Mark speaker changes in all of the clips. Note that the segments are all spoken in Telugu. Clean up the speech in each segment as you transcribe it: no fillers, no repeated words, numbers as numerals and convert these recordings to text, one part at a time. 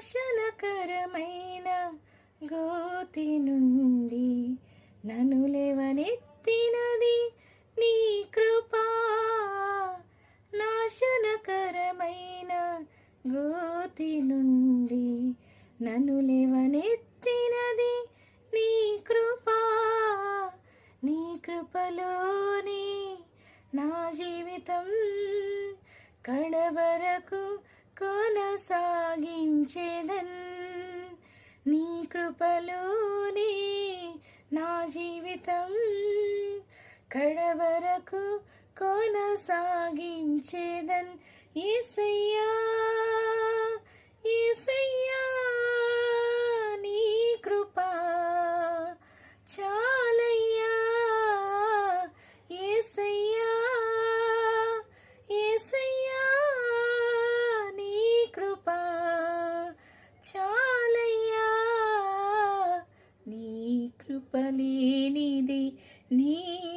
Speaker 1: నాశనకరమైన గోతి నుండి నన్ను లేవనెత్తినది నీ కృపా. నాశనకరమైన గోతి నుండి నన్ను లేవనెత్తినది నీ కృపా. నీ కృపలోని నా జీవితం కడవరకు కొనసాగించేదన్. నీ కృపలోని నా జీవితం కడవరకు కొనసాగించేదన్. యేసయ్యా యేసయ్యా నీ కృపా చాలయ్యా. యేసయ్యా యేసయ్యా నీ కృపా చాలయ్యా. నీ కృపలేనిదే నీ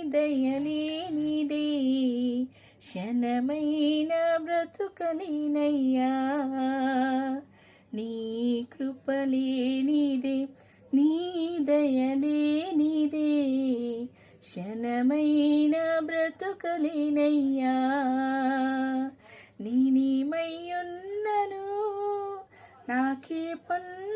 Speaker 1: దయలేనిదే క్షణమైన బ్రతుకలేనయ్యా. నీ కృపలేనిదే నీ దయలేనిదే క్షణమైన బ్రతుకలేనయ్యా. నేనేమయ్యున్నను నాకే పొన్న